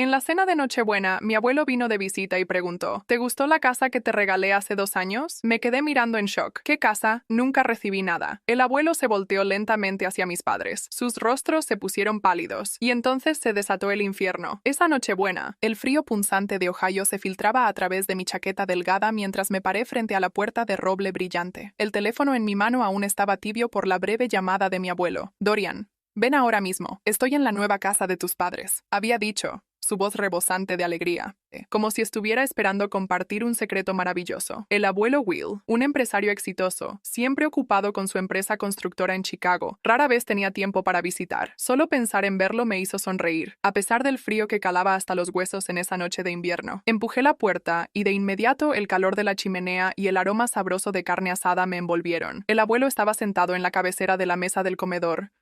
En la cena de Nochebuena, mi abuelo vino de visita y preguntó, ¿te gustó la casa que te regalé hace 2 años? Me quedé mirando en shock. ¿Qué casa? Nunca recibí nada. El abuelo se volteó lentamente hacia mis padres. Sus rostros se pusieron pálidos, y entonces se desató el infierno. Esa Nochebuena, el frío punzante de Ohio se filtraba a través de mi chaqueta delgada mientras me paré frente a la puerta de roble brillante. El teléfono en mi mano aún estaba tibio por la breve llamada de mi abuelo. Dorian, ven ahora mismo. Estoy en la nueva casa de tus padres. Había dicho, su voz rebosante de alegría, como si estuviera esperando compartir un secreto maravilloso. El abuelo Will, un empresario exitoso, siempre ocupado con su empresa constructora en Chicago, rara vez tenía tiempo para visitar. Solo pensar en verlo me hizo sonreír, a pesar del frío que calaba hasta los huesos en esa noche de invierno. Empujé la puerta y de inmediato el calor de la chimenea y el aroma sabroso de carne asada me envolvieron. El abuelo estaba sentado en la cabecera de la mesa del comedor,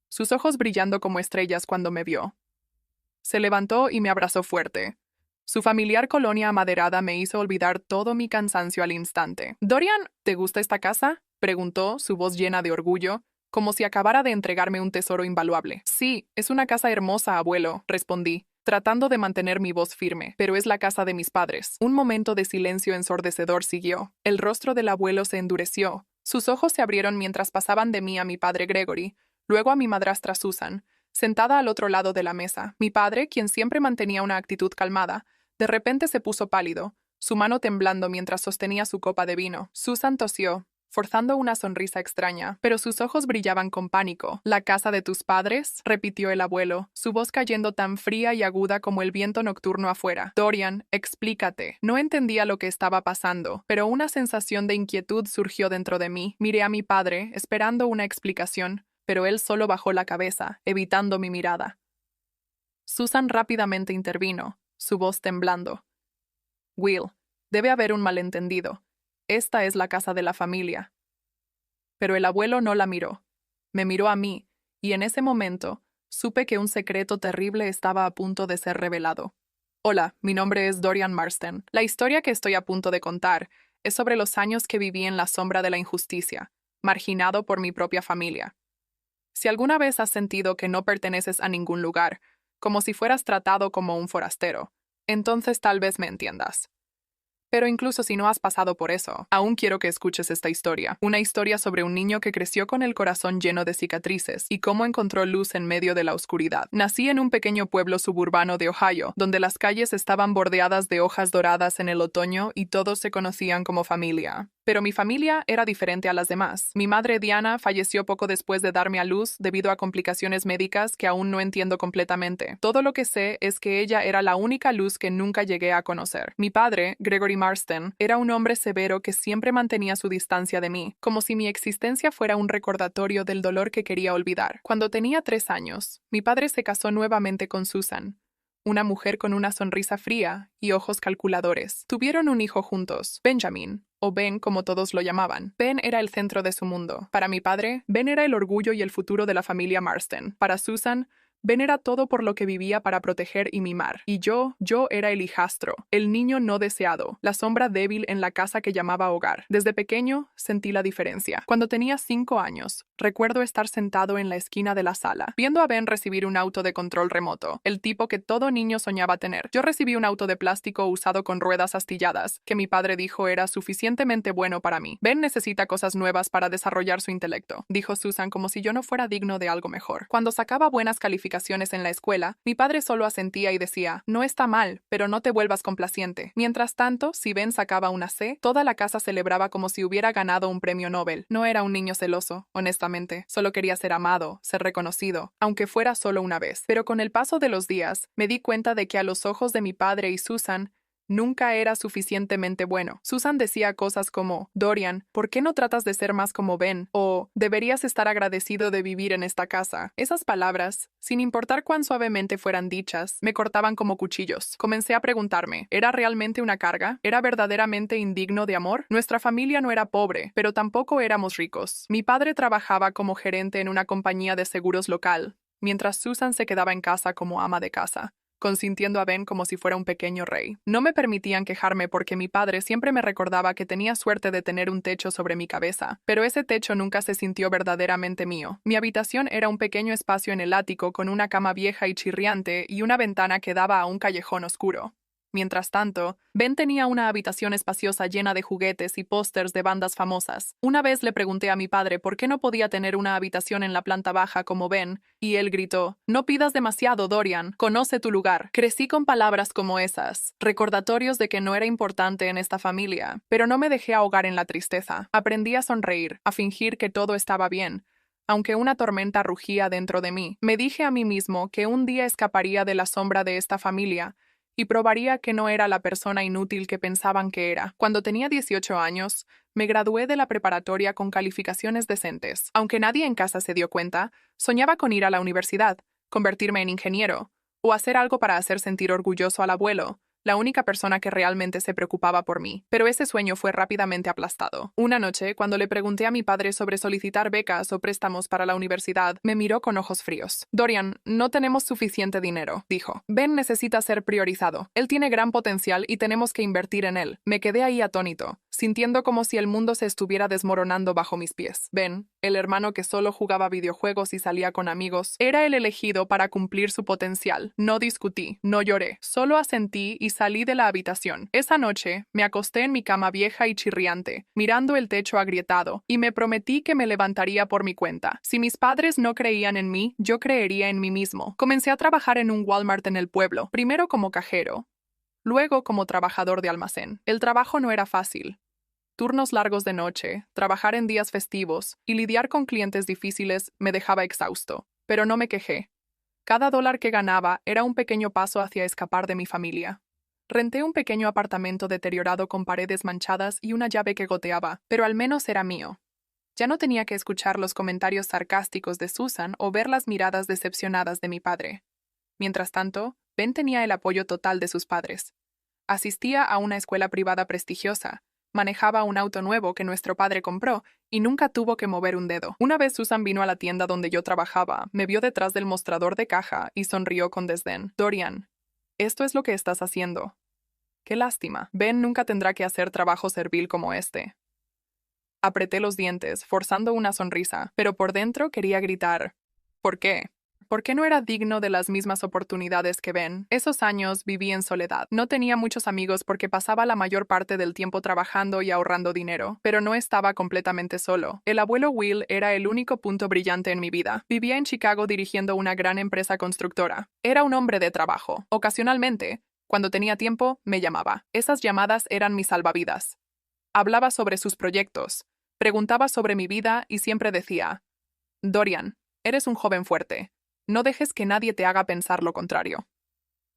sus ojos brillando como estrellas cuando me vio. Se levantó y me abrazó fuerte. Su familiar colonia amaderada me hizo olvidar todo mi cansancio al instante. «Dorian, ¿te gusta esta casa?», preguntó, su voz llena de orgullo, como si acabara de entregarme un tesoro invaluable. «Sí, es una casa hermosa, abuelo», respondí, tratando de mantener mi voz firme, «pero es la casa de mis padres». Un momento de silencio ensordecedor siguió. El rostro del abuelo se endureció. Sus ojos se abrieron mientras pasaban de mí a mi padre Gregory, luego a mi madrastra Susan, sentada al otro lado de la mesa. Mi padre, quien siempre mantenía una actitud calmada, de repente se puso pálido, su mano temblando mientras sostenía su copa de vino. Susan tosió, forzando una sonrisa extraña, pero sus ojos brillaban con pánico. «¿La casa de tus padres?», repitió el abuelo, su voz cayendo tan fría y aguda como el viento nocturno afuera. «Dorian, explícate». No entendía lo que estaba pasando, pero una sensación de inquietud surgió dentro de mí. Miré a mi padre, esperando una explicación, pero él solo bajó la cabeza, evitando mi mirada. Susan rápidamente intervino, su voz temblando. «Will, debe haber un malentendido. Esta es la casa de la familia». Pero el abuelo no la miró. Me miró a mí, y en ese momento supe que un secreto terrible estaba a punto de ser revelado. «Hola, mi nombre es Dorian Marsden. La historia que estoy a punto de contar es sobre los años que viví en la sombra de la injusticia, marginado por mi propia familia. Si alguna vez has sentido que no perteneces a ningún lugar, como si fueras tratado como un forastero, entonces tal vez me entiendas. Pero incluso si no has pasado por eso, aún quiero que escuches esta historia. Una historia sobre un niño que creció con el corazón lleno de cicatrices y cómo encontró luz en medio de la oscuridad. Nací en un pequeño pueblo suburbano de Ohio, donde las calles estaban bordeadas de hojas doradas en el otoño y todos se conocían como familia. Pero mi familia era diferente a las demás. Mi madre Diana falleció poco después de darme a luz debido a complicaciones médicas que aún no entiendo completamente. Todo lo que sé es que ella era la única luz que nunca llegué a conocer. Mi padre, Gregory Marsden, era un hombre severo que siempre mantenía su distancia de mí, como si mi existencia fuera un recordatorio del dolor que quería olvidar. Cuando tenía 3 años, mi padre se casó nuevamente con Susan, una mujer con una sonrisa fría y ojos calculadores. Tuvieron un hijo juntos, Benjamin, o Ben como todos lo llamaban. Ben era el centro de su mundo. Para mi padre, Ben era el orgullo y el futuro de la familia Marsden. Para Susan, Ben era todo por lo que vivía para proteger y mimar. Y yo era el hijastro, el niño no deseado, la sombra débil en la casa que llamaba hogar. Desde pequeño sentí la diferencia. Cuando tenía 5 años, recuerdo estar sentado en la esquina de la sala, viendo a Ben recibir un auto de control remoto, el tipo que todo niño soñaba tener. Yo recibí un auto de plástico usado con ruedas astilladas, que mi padre dijo era suficientemente bueno para mí. Ben necesita cosas nuevas para desarrollar su intelecto, dijo Susan como si yo no fuera digno de algo mejor. Cuando sacaba buenas calificaciones en la escuela, mi padre solo asentía y decía, no está mal, pero no te vuelvas complaciente. Mientras tanto, si Ben sacaba una C, toda la casa celebraba como si hubiera ganado un premio Nobel. No era un niño celoso, honestamente. Solo quería ser amado, ser reconocido, aunque fuera solo una vez. Pero con el paso de los días, me di cuenta de que a los ojos de mi padre y Susan, nunca era suficientemente bueno. Susan decía cosas como, Dorian, ¿por qué no tratas de ser más como Ben? O, deberías estar agradecido de vivir en esta casa. Esas palabras, sin importar cuán suavemente fueran dichas, me cortaban como cuchillos. Comencé a preguntarme, ¿era realmente una carga? ¿Era verdaderamente indigno de amor? Nuestra familia no era pobre, pero tampoco éramos ricos. Mi padre trabajaba como gerente en una compañía de seguros local, mientras Susan se quedaba en casa como ama de casa. consintiendo a Ben como si fuera un pequeño rey. No me permitían quejarme porque mi padre siempre me recordaba que tenía suerte de tener un techo sobre mi cabeza, pero ese techo nunca se sintió verdaderamente mío. Mi habitación era un pequeño espacio en el ático con una cama vieja y chirriante y una ventana que daba a un callejón oscuro. Mientras tanto, Ben tenía una habitación espaciosa llena de juguetes y pósters de bandas famosas. Una vez le pregunté a mi padre por qué no podía tener una habitación en la planta baja como Ben, y él gritó: «No pidas demasiado, Dorian, conoce tu lugar». Crecí con palabras como esas, recordatorios de que no era importante en esta familia, pero no me dejé ahogar en la tristeza. Aprendí a sonreír, a fingir que todo estaba bien. Aunque una tormenta rugía dentro de mí, me dije a mí mismo que un día escaparía de la sombra de esta familia y probaría que no era la persona inútil que pensaban que era. Cuando tenía 18 años, me gradué de la preparatoria con calificaciones decentes. Aunque nadie en casa se dio cuenta, soñaba con ir a la universidad, convertirme en ingeniero, o hacer algo para hacer sentir orgulloso al abuelo, la única persona que realmente se preocupaba por mí. Pero ese sueño fue rápidamente aplastado. Una noche, cuando le pregunté a mi padre sobre solicitar becas o préstamos para la universidad, me miró con ojos fríos. «Dorian, no tenemos suficiente dinero», dijo. «Ben necesita ser priorizado. Él tiene gran potencial y tenemos que invertir en él». Me quedé ahí atónito, sintiendo como si el mundo se estuviera desmoronando bajo mis pies. Ben, el hermano que solo jugaba videojuegos y salía con amigos, era el elegido para cumplir su potencial. No discutí, no lloré, solo asentí y salí de la habitación. Esa noche, me acosté en mi cama vieja y chirriante, mirando el techo agrietado, y me prometí que me levantaría por mi cuenta. Si mis padres no creían en mí, yo creería en mí mismo. Comencé a trabajar en un Walmart en el pueblo, primero como cajero, luego como trabajador de almacén. El trabajo no era fácil. Turnos largos de noche, trabajar en días festivos y lidiar con clientes difíciles me dejaba exhausto, pero no me quejé. Cada dólar que ganaba era un pequeño paso hacia escapar de mi familia. Renté un pequeño apartamento deteriorado con paredes manchadas y una llave que goteaba, pero al menos era mío. Ya no tenía que escuchar los comentarios sarcásticos de Susan o ver las miradas decepcionadas de mi padre. Mientras tanto, Ben tenía el apoyo total de sus padres. Asistía a una escuela privada prestigiosa, manejaba un auto nuevo que nuestro padre compró y nunca tuvo que mover un dedo. Una vez Susan vino a la tienda donde yo trabajaba, me vio detrás del mostrador de caja y sonrió con desdén. «Dorian, esto es lo que estás haciendo. Qué lástima. Ben nunca tendrá que hacer trabajo servil como este». Apreté los dientes, forzando una sonrisa, pero por dentro quería gritar: «¿Por qué? ¿Por qué no era digno de las mismas oportunidades que Ben?» Esos años viví en soledad. No tenía muchos amigos porque pasaba la mayor parte del tiempo trabajando y ahorrando dinero, pero no estaba completamente solo. El abuelo Will era el único punto brillante en mi vida. Vivía en Chicago dirigiendo una gran empresa constructora. Era un hombre de trabajo. Ocasionalmente, cuando tenía tiempo, me llamaba. Esas llamadas eran mis salvavidas. Hablaba sobre sus proyectos, preguntaba sobre mi vida y siempre decía: «Dorian, eres un joven fuerte. No dejes que nadie te haga pensar lo contrario».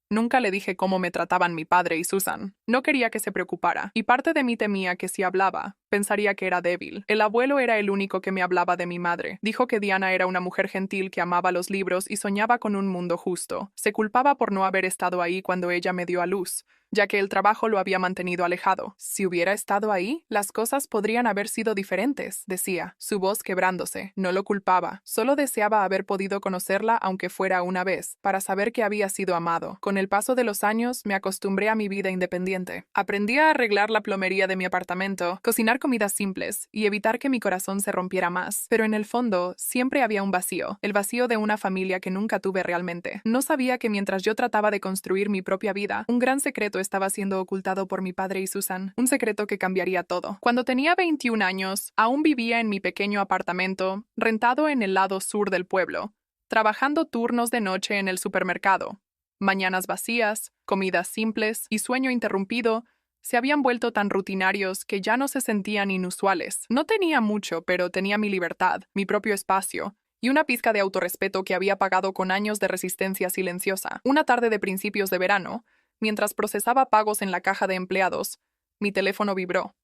Nunca le dije cómo me trataban mi padre y Susan. No quería que se preocupara, y parte de mí temía que si hablaba, pensaría que era débil. El abuelo era el único que me hablaba de mi madre. Dijo que Diana era una mujer gentil que amaba los libros y soñaba con un mundo justo. Se culpaba por no haber estado ahí cuando ella me dio a luz, ya que el trabajo lo había mantenido alejado. «Si hubiera estado ahí, las cosas podrían haber sido diferentes», decía, su voz quebrándose. No lo culpaba, solo deseaba haber podido conocerla aunque fuera una vez, para saber que había sido amado. Con el paso de los años, me acostumbré a mi vida independiente. Aprendí a arreglar la plomería de mi apartamento, cocinar comidas simples y evitar que mi corazón se rompiera más. Pero en el fondo, siempre había un vacío, el vacío de una familia que nunca tuve realmente. No sabía que mientras yo trataba de construir mi propia vida, un gran secreto estaba siendo ocultado por mi padre y Susan, un secreto que cambiaría todo. Cuando tenía 21 años, aún vivía en mi pequeño apartamento, rentado en el lado sur del pueblo, trabajando turnos de noche en el supermercado. Mañanas vacías, comidas simples y sueño interrumpido se habían vuelto tan rutinarios que ya no se sentían inusuales. No tenía mucho, pero tenía mi libertad, mi propio espacio, y una pizca de autorrespeto que había pagado con años de resistencia silenciosa. Una tarde de principios de verano, mientras procesaba pagos en la caja de empleados, mi teléfono vibró.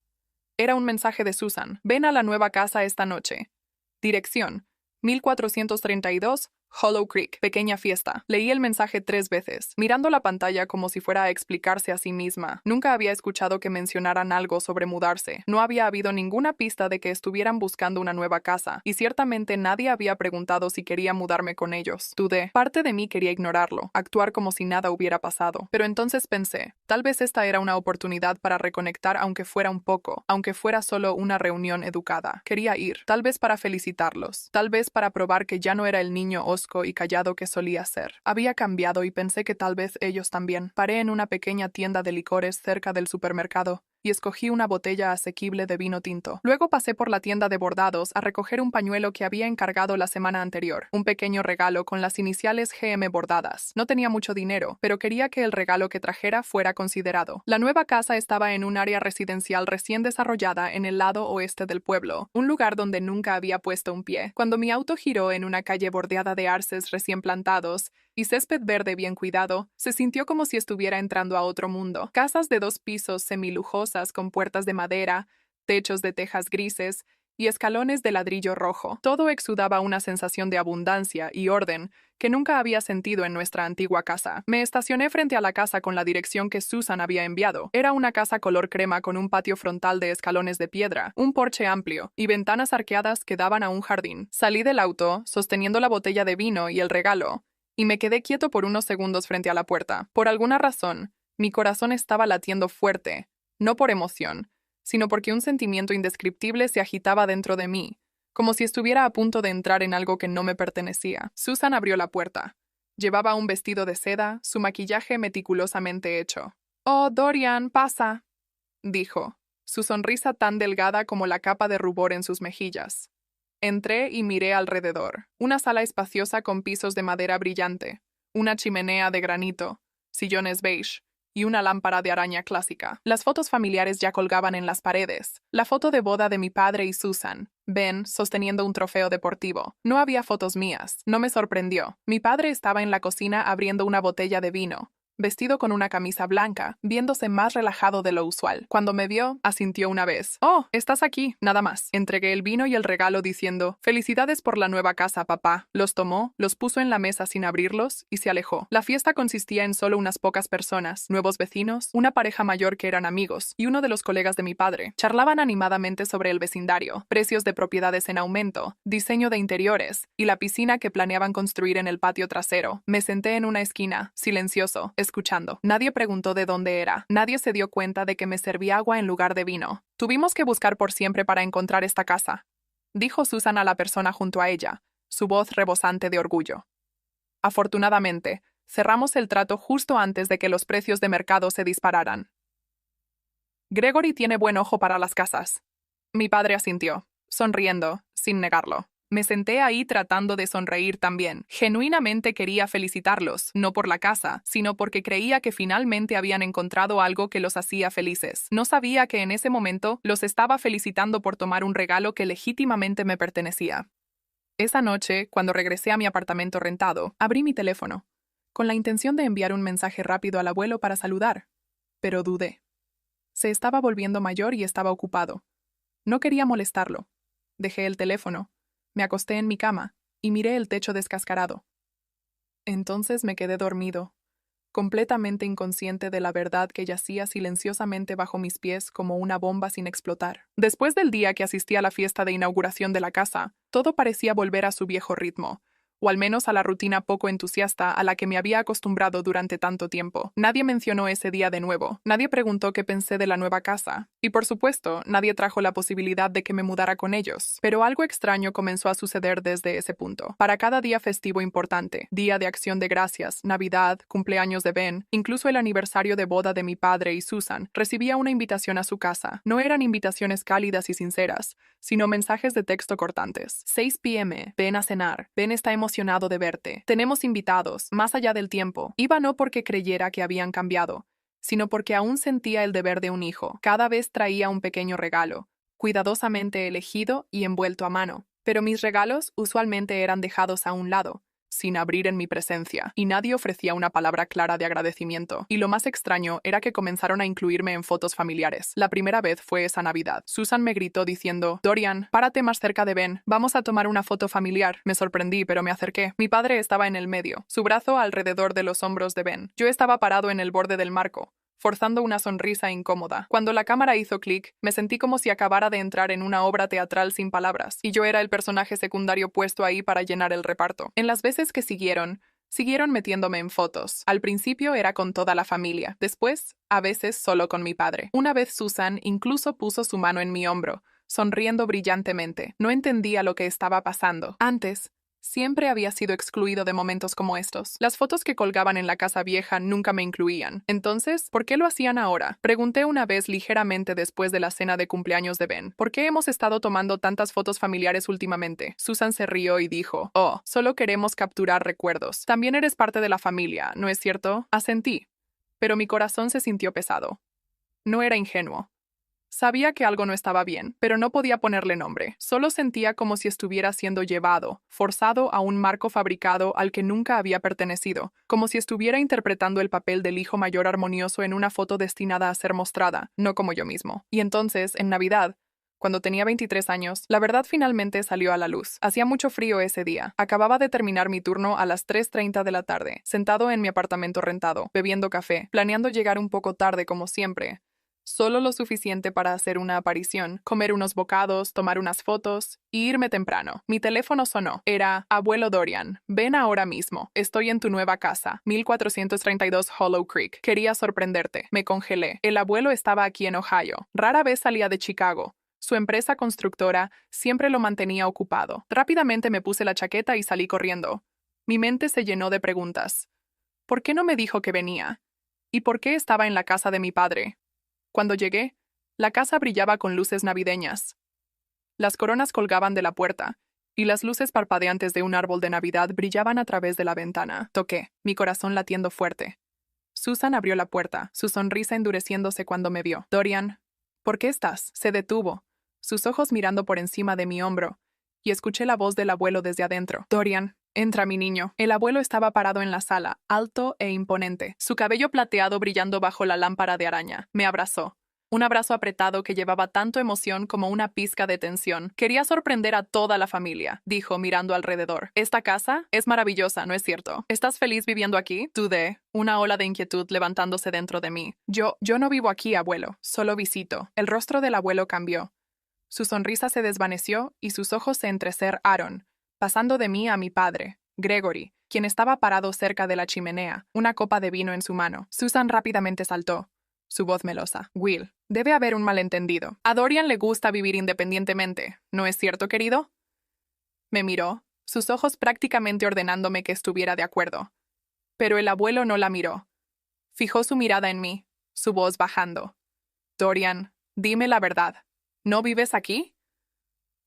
Era un mensaje de Susan. «Ven a la nueva casa esta noche. Dirección: 1432 Hollow Creek, pequeña fiesta. Leí el mensaje 3 veces, mirando la pantalla como si fuera a explicarse a sí misma. Nunca había escuchado que mencionaran algo sobre mudarse. No había habido ninguna pista de que estuvieran buscando una nueva casa, y ciertamente nadie había preguntado si quería mudarme con ellos. Dudé. Parte de mí quería ignorarlo, actuar como si nada hubiera pasado. Pero entonces pensé, tal vez esta era una oportunidad para reconectar aunque fuera un poco, aunque fuera solo una reunión educada. Quería ir, tal vez para felicitarlos, tal vez para probar que ya no era el niño hosco y callado que solía ser. Había cambiado y pensé que tal vez ellos también. Paré en una pequeña tienda de licores cerca del supermercado y escogí una botella asequible de vino tinto. Luego pasé por la tienda de bordados a recoger un pañuelo que había encargado la semana anterior, un pequeño regalo con las iniciales GM bordadas. No tenía mucho dinero, pero quería que el regalo que trajera fuera considerado. La nueva casa estaba en un área residencial recién desarrollada en el lado oeste del pueblo, un lugar donde nunca había puesto un pie. Cuando mi auto giró en una calle bordeada de arces recién plantados y césped verde bien cuidado, se sintió como si estuviera entrando a otro mundo. Casas de 2 pisos semilujosas con puertas de madera, techos de tejas grises y escalones de ladrillo rojo. Todo exudaba una sensación de abundancia y orden que nunca había sentido en nuestra antigua casa. Me estacioné frente a la casa con la dirección que Susan había enviado. Era una casa color crema con un patio frontal de escalones de piedra, un porche amplio y ventanas arqueadas que daban a un jardín. Salí del auto, sosteniendo la botella de vino y el regalo, y me quedé quieto por unos segundos frente a la puerta. Por alguna razón, mi corazón estaba latiendo fuerte, no por emoción, sino porque un sentimiento indescriptible se agitaba dentro de mí, como si estuviera a punto de entrar en algo que no me pertenecía. Susan abrió la puerta. Llevaba un vestido de seda, su maquillaje meticulosamente hecho. «Oh, Dorian, pasa», dijo, su sonrisa tan delgada como la capa de rubor en sus mejillas. Entré y miré alrededor. Una sala espaciosa con pisos de madera brillante, una chimenea de granito, sillones beige y una lámpara de araña clásica. Las fotos familiares ya colgaban en las paredes. La foto de boda de mi padre y Susan, Ben sosteniendo un trofeo deportivo. No había fotos mías. No me sorprendió. Mi padre estaba en la cocina abriendo una botella de vino, vestido con una camisa blanca, viéndose más relajado de lo usual. Cuando me vio, asintió una vez. «Oh, estás aquí», nada más. Entregué el vino y el regalo diciendo, «Felicidades por la nueva casa, papá». Los tomó, los puso en la mesa sin abrirlos y se alejó. La fiesta consistía en solo unas pocas personas, nuevos vecinos, una pareja mayor que eran amigos y uno de los colegas de mi padre. Charlaban animadamente sobre el vecindario, precios de propiedades en aumento, diseño de interiores y la piscina que planeaban construir en el patio trasero. Me senté en una esquina, silencioso, escuchando. Nadie preguntó de dónde era. Nadie se dio cuenta de que me serví agua en lugar de vino. «Tuvimos que buscar por siempre para encontrar esta casa», dijo Susan a la persona junto a ella, su voz rebosante de orgullo. «Afortunadamente, cerramos el trato justo antes de que los precios de mercado se dispararan». «Gregory tiene buen ojo para las casas». Mi padre asintió, sonriendo, sin negarlo. Me senté ahí tratando de sonreír también. Genuinamente quería felicitarlos, no por la casa, sino porque creía que finalmente habían encontrado algo que los hacía felices. No sabía que en ese momento los estaba felicitando por tomar un regalo que legítimamente me pertenecía. Esa noche, cuando regresé a mi apartamento rentado, abrí mi teléfono, con la intención de enviar un mensaje rápido al abuelo para saludar, pero dudé. Se estaba volviendo mayor y estaba ocupado. No quería molestarlo. Dejé el teléfono. Me acosté en mi cama y miré el techo descascarado. Entonces me quedé dormido, completamente inconsciente de la verdad que yacía silenciosamente bajo mis pies como una bomba sin explotar. Después del día que asistí a la fiesta de inauguración de la casa, todo parecía volver a su viejo ritmo, o al menos a la rutina poco entusiasta a la que me había acostumbrado durante tanto tiempo. Nadie mencionó ese día de nuevo, nadie preguntó qué pensé de la nueva casa, y por supuesto, nadie trajo la posibilidad de que me mudara con ellos. Pero algo extraño comenzó a suceder desde ese punto. Para cada día festivo importante, Día de Acción de Gracias, Navidad, cumpleaños de Ben, incluso el aniversario de boda de mi padre y Susan, recibía una invitación a su casa. No eran invitaciones cálidas y sinceras, sino mensajes de texto cortantes. 6 p.m., ven a cenar, Ben está emocionado de verte. Tenemos invitados, más allá del tiempo. Iba no porque creyera que habían cambiado, sino porque aún sentía el deber de un hijo. Cada vez traía un pequeño regalo, cuidadosamente elegido y envuelto a mano. Pero mis regalos usualmente eran dejados a un lado, sin abrir en mi presencia, y nadie ofrecía una palabra clara de agradecimiento. Y lo más extraño era que comenzaron a incluirme en fotos familiares. La primera vez fue esa Navidad. Susan me gritó diciendo: «Dorian, párate más cerca de Ben. Vamos a tomar una foto familiar». Me sorprendí, pero me acerqué. Mi padre estaba en el medio, su brazo alrededor de los hombros de Ben. Yo estaba parado en el borde del marco, forzando una sonrisa incómoda. Cuando la cámara hizo clic, me sentí como si acabara de entrar en una obra teatral sin palabras, y yo era el personaje secundario puesto ahí para llenar el reparto. En las veces que siguieron metiéndome en fotos. Al principio era con toda la familia, después, a veces, solo con mi padre. Una vez Susan incluso puso su mano en mi hombro, sonriendo brillantemente. No entendía lo que estaba pasando. Antes, siempre había sido excluido de momentos como estos. Las fotos que colgaban en la casa vieja nunca me incluían. Entonces, ¿por qué lo hacían ahora? Pregunté una vez ligeramente después de la cena de cumpleaños de Ben. ¿Por qué hemos estado tomando tantas fotos familiares últimamente? Susan se rió y dijo: «Oh, solo queremos capturar recuerdos. También eres parte de la familia, ¿no es cierto?» Asentí, pero mi corazón se sintió pesado. No era ingenuo. Sabía que algo no estaba bien, pero no podía ponerle nombre. Solo sentía como si estuviera siendo llevado, forzado a un marco fabricado al que nunca había pertenecido, como si estuviera interpretando el papel del hijo mayor armonioso en una foto destinada a ser mostrada, no como yo mismo. Y entonces, en Navidad, cuando tenía 23 años, la verdad finalmente salió a la luz. Hacía mucho frío ese día. Acababa de terminar mi turno a las 3:30 de la tarde, sentado en mi apartamento rentado, bebiendo café, planeando llegar un poco tarde como siempre. Solo lo suficiente para hacer una aparición, comer unos bocados, tomar unas fotos y irme temprano. Mi teléfono sonó. Era: «Abuelo Dorian, ven ahora mismo. Estoy en tu nueva casa, 1432 Hollow Creek. Quería sorprenderte». Me congelé. El abuelo estaba aquí en Ohio. Rara vez salía de Chicago. Su empresa constructora siempre lo mantenía ocupado. Rápidamente me puse la chaqueta y salí corriendo. Mi mente se llenó de preguntas. ¿Por qué no me dijo que venía? ¿Y por qué estaba en la casa de mi padre? Cuando llegué, la casa brillaba con luces navideñas. Las coronas colgaban de la puerta, y las luces parpadeantes de un árbol de Navidad brillaban a través de la ventana. Toqué, mi corazón latiendo fuerte. Susan abrió la puerta, su sonrisa endureciéndose cuando me vio. «Dorian, ¿por qué estás?» Se detuvo, sus ojos mirando por encima de mi hombro, y escuché la voz del abuelo desde adentro. «Dorian, entra, mi niño». El abuelo estaba parado en la sala, alto e imponente, su cabello plateado brillando bajo la lámpara de araña. Me abrazó. Un abrazo apretado que llevaba tanto emoción como una pizca de tensión. «Quería sorprender a toda la familia», dijo mirando alrededor. «Esta casa es maravillosa, ¿no es cierto? ¿Estás feliz viviendo aquí?» Dudé, una ola de inquietud levantándose dentro de mí. Yo no vivo aquí, abuelo, solo visito». El rostro del abuelo cambió. Su sonrisa se desvaneció y sus ojos se entrecerraron, pasando de mí a mi padre, Gregory, quien estaba parado cerca de la chimenea, una copa de vino en su mano. Susan rápidamente saltó, su voz melosa. «Will, debe haber un malentendido. A Dorian le gusta vivir independientemente, ¿no es cierto, querido?» Me miró, sus ojos prácticamente ordenándome que estuviera de acuerdo. Pero el abuelo no la miró. Fijó su mirada en mí, su voz bajando. «Dorian, dime la verdad. ¿No vives aquí?»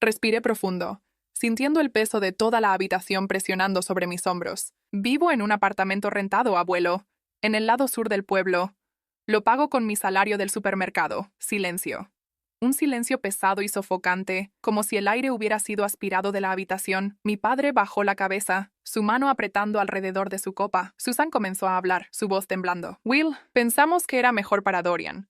Respiré profundo, sintiendo el peso de toda la habitación presionando sobre mis hombros. «Vivo en un apartamento rentado, abuelo, en el lado sur del pueblo. Lo pago con mi salario del supermercado». Silencio. Un silencio pesado y sofocante, como si el aire hubiera sido aspirado de la habitación. Mi padre bajó la cabeza, su mano apretando alrededor de su copa. Susan comenzó a hablar, su voz temblando. «Will, pensamos que era mejor para Dorian.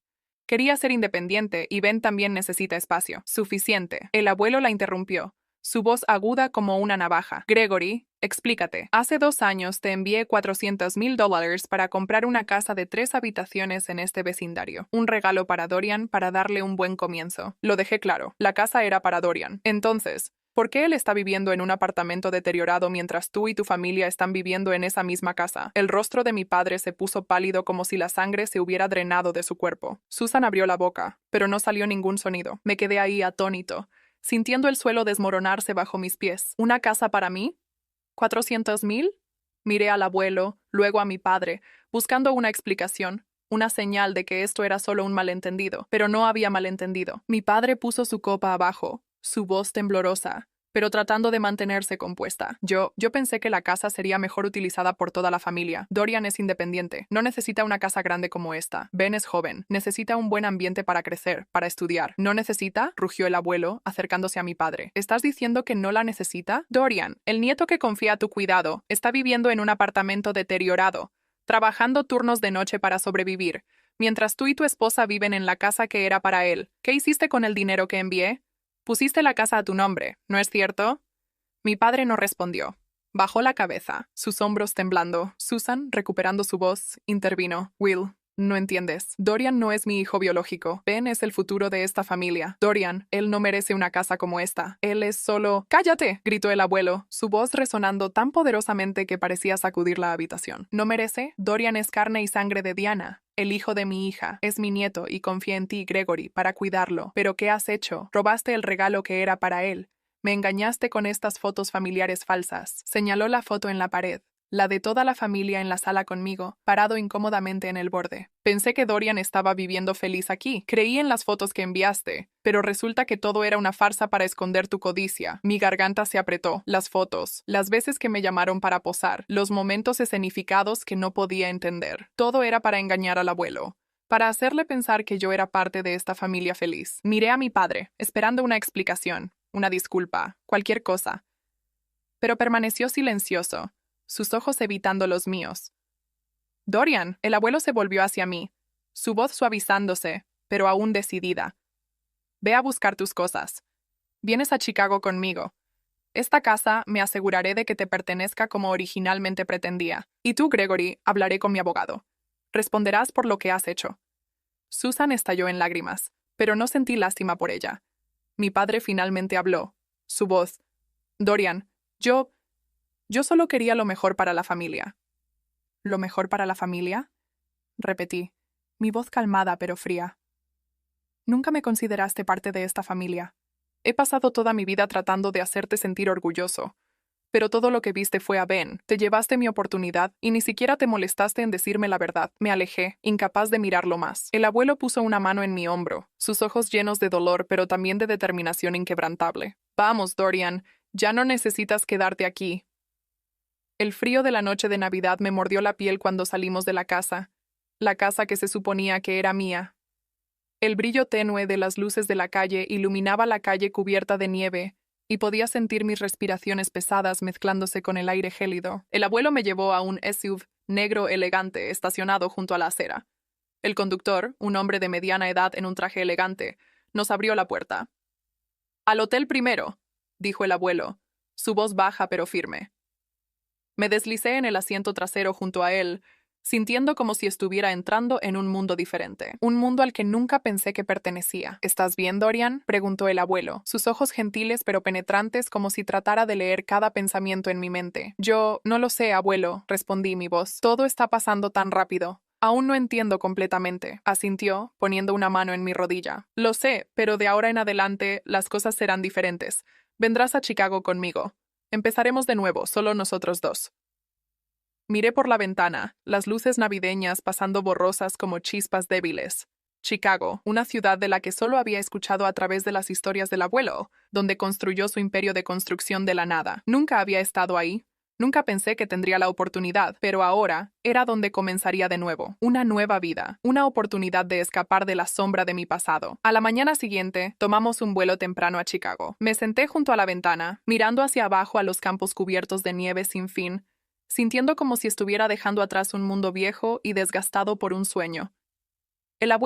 Quería ser independiente y Ben también necesita espacio». «Suficiente». El abuelo la interrumpió, su voz aguda como una navaja. «Gregory, explícate. Hace 2 años te envié $400,000 para comprar una casa de 3 habitaciones en este vecindario. Un regalo para Dorian para darle un buen comienzo. Lo dejé claro. La casa era para Dorian. Entonces, ¿por qué él está viviendo en un apartamento deteriorado mientras tú y tu familia están viviendo en esa misma casa?» El rostro de mi padre se puso pálido como si la sangre se hubiera drenado de su cuerpo. Susan abrió la boca, pero no salió ningún sonido. Me quedé ahí atónito, sintiendo el suelo desmoronarse bajo mis pies. ¿Una casa para mí? ¿400,000? Miré al abuelo, luego a mi padre, buscando una explicación, una señal de que esto era solo un malentendido. Pero no había malentendido. Mi padre puso su copa abajo, su voz temblorosa, pero tratando de mantenerse compuesta. Yo pensé que la casa sería mejor utilizada por toda la familia. Dorian es independiente. No necesita una casa grande como esta. Ben es joven. Necesita un buen ambiente para crecer, para estudiar. ¿No necesita?, rugió el abuelo, acercándose a mi padre. ¿Estás diciendo que no la necesita? Dorian, el nieto que confía a tu cuidado, está viviendo en un apartamento deteriorado, trabajando turnos de noche para sobrevivir, mientras tú y tu esposa viven en la casa que era para él. ¿Qué hiciste con el dinero que envié? Pusiste la casa a tu nombre, ¿no es cierto? Mi padre no respondió. Bajó la cabeza, sus hombros temblando. Susan, recuperando su voz, intervino. Will, no entiendes. Dorian no es mi hijo biológico. Ben es el futuro de esta familia. Dorian, él no merece una casa como esta. Él es solo... ¡Cállate!, gritó el abuelo, su voz resonando tan poderosamente que parecía sacudir la habitación. ¿No merece? Dorian es carne y sangre de Diana. El hijo de mi hija. Es mi nieto y confía en ti, Gregory, para cuidarlo. ¿Pero qué has hecho? Robaste el regalo que era para él. Me engañaste con estas fotos familiares falsas. Señaló la foto en la pared, la de toda la familia en la sala conmigo, parado incómodamente en el borde. Pensé que Dorian estaba viviendo feliz aquí. Creí en las fotos que enviaste, pero resulta que todo era una farsa para esconder tu codicia. Mi garganta se apretó. Las fotos, las veces que me llamaron para posar, los momentos escenificados que no podía entender. Todo era para engañar al abuelo, para hacerle pensar que yo era parte de esta familia feliz. Miré a mi padre, esperando una explicación, una disculpa, cualquier cosa. Pero permaneció silencioso, sus ojos evitando los míos. Dorian, el abuelo se volvió hacia mí, su voz suavizándose, pero aún decidida. Ve a buscar tus cosas. Vienes a Chicago conmigo. Esta casa me aseguraré de que te pertenezca como originalmente pretendía. Y tú, Gregory, hablaré con mi abogado. Responderás por lo que has hecho. Susan estalló en lágrimas, pero no sentí lástima por ella. Mi padre finalmente habló. Su voz. Dorian, yo solo quería lo mejor para la familia. ¿Lo mejor para la familia?, repetí, mi voz calmada pero fría. Nunca me consideraste parte de esta familia. He pasado toda mi vida tratando de hacerte sentir orgulloso. Pero todo lo que viste fue a Ben. Te llevaste mi oportunidad y ni siquiera te molestaste en decirme la verdad. Me alejé, incapaz de mirarlo más. El abuelo puso una mano en mi hombro, sus ojos llenos de dolor pero también de determinación inquebrantable. Vamos, Dorian, ya no necesitas quedarte aquí. El frío de la noche de Navidad me mordió la piel cuando salimos de la casa que se suponía que era mía. El brillo tenue de las luces de la calle iluminaba la calle cubierta de nieve, y podía sentir mis respiraciones pesadas mezclándose con el aire gélido. El abuelo me llevó a un SUV negro elegante estacionado junto a la acera. El conductor, un hombre de mediana edad en un traje elegante, nos abrió la puerta. «Al hotel primero», dijo el abuelo, su voz baja pero firme. Me deslicé en el asiento trasero junto a él, sintiendo como si estuviera entrando en un mundo diferente. Un mundo al que nunca pensé que pertenecía. ¿Estás bien, Dorian?, preguntó el abuelo, sus ojos gentiles pero penetrantes como si tratara de leer cada pensamiento en mi mente. Yo no lo sé, abuelo, respondí mi voz. Todo está pasando tan rápido. Aún no entiendo completamente, asintió, poniendo una mano en mi rodilla. Lo sé, pero de ahora en adelante las cosas serán diferentes. Vendrás a Chicago conmigo. Empezaremos de nuevo, solo nosotros dos. Miré por la ventana, las luces navideñas pasando borrosas como chispas débiles. Chicago, una ciudad de la que solo había escuchado a través de las historias del abuelo, donde construyó su imperio de construcción de la nada. Nunca había estado ahí. Nunca pensé que tendría la oportunidad, pero ahora era donde comenzaría de nuevo. Una nueva vida, una oportunidad de escapar de la sombra de mi pasado. A la mañana siguiente, tomamos un vuelo temprano a Chicago. Me senté junto a la ventana, mirando hacia abajo a los campos cubiertos de nieve sin fin, sintiendo como si estuviera dejando atrás un mundo viejo y desgastado por un sueño. El abuelo